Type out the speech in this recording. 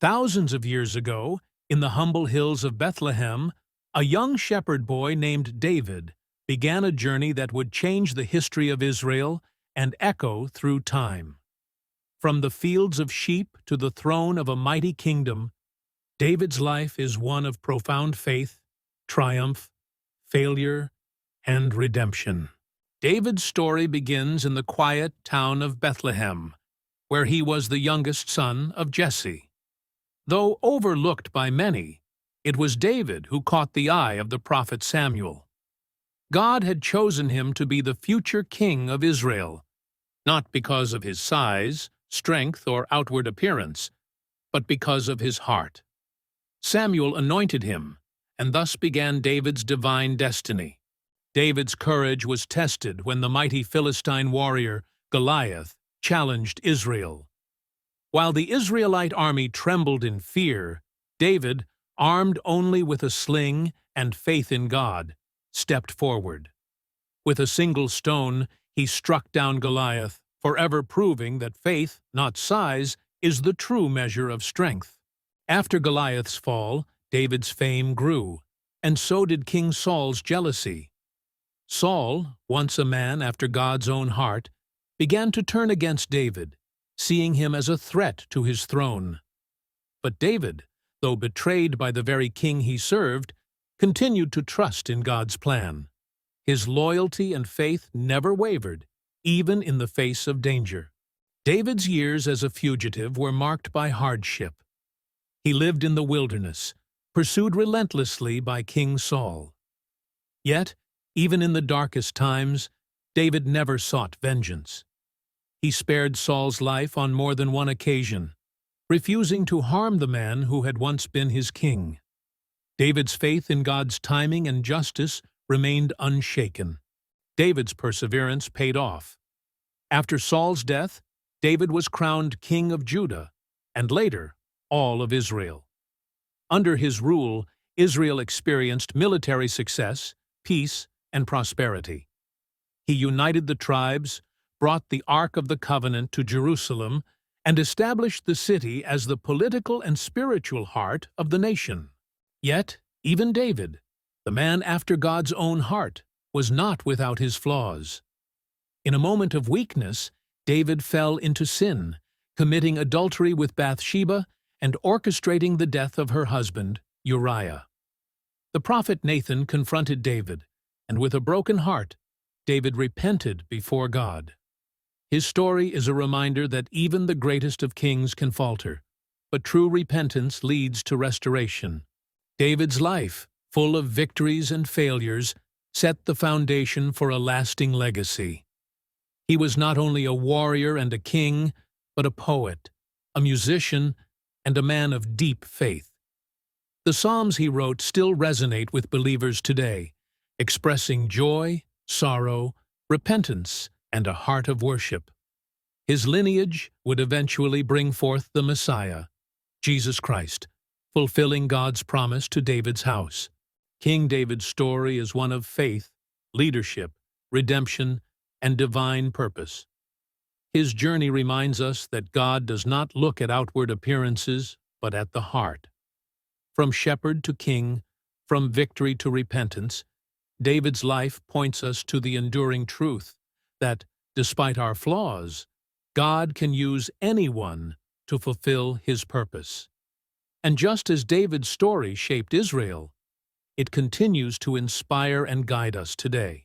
Thousands of years ago, in the humble hills of Bethlehem, a young shepherd boy named David began a journey that would change the history of Israel and echo through time. From the fields of sheep to the throne of a mighty kingdom, David's life is one of profound faith, triumph, failure, and redemption. David's story begins in the quiet town of Bethlehem, where he was the youngest son of Jesse. Though overlooked by many, it was David who caught the eye of the prophet Samuel. God had chosen him to be the future king of Israel, not because of his size, strength, or outward appearance, but because of his heart. Samuel anointed him, and thus began David's divine destiny. David's courage was tested when the mighty Philistine warrior, Goliath, challenged Israel. While the Israelite army trembled in fear, David, armed only with a sling and faith in God, stepped forward. With a single stone, he struck down Goliath, forever proving that faith, not size, is the true measure of strength. After Goliath's fall, David's fame grew, and so did King Saul's jealousy. Saul, once a man after God's own heart, began to turn against David, seeing him as a threat to his throne. But David, though betrayed by the very king he served, continued to trust in God's plan. His loyalty and faith never wavered, even in the face of danger. David's years as a fugitive were marked by hardship. He lived in the wilderness, pursued relentlessly by King Saul. Yet, even in the darkest times, David never sought vengeance. He spared Saul's life on more than one occasion, refusing to harm the man who had once been his king. David's faith in God's timing and justice remained unshaken. David's perseverance paid off. After Saul's death, David was crowned king of Judah, and later, all of Israel. Under his rule, Israel experienced military success, peace, and prosperity. He united the tribes, brought the Ark of the Covenant to Jerusalem, and established the city as the political and spiritual heart of the nation. Yet, even David, the man after God's own heart, was not without his flaws. In a moment of weakness, David fell into sin, committing adultery with Bathsheba and orchestrating the death of her husband, Uriah. The prophet Nathan confronted David, and with a broken heart, David repented before God. His story is a reminder that even the greatest of kings can falter, but true repentance leads to restoration. David's life, full of victories and failures, set the foundation for a lasting legacy. He was not only a warrior and a king, but a poet, a musician, and a man of deep faith. The Psalms he wrote still resonate with believers today, expressing joy, sorrow, repentance, and a heart of worship. His lineage would eventually bring forth the Messiah, Jesus Christ, fulfilling God's promise to David's house. King David's story is one of faith, leadership, redemption, and divine purpose. His journey reminds us that God does not look at outward appearances, but at the heart. From shepherd to king, from victory to repentance, David's life points us to the enduring truth that, despite our flaws, God can use anyone to fulfill his purpose. And just as David's story shaped Israel, it continues to inspire and guide us today.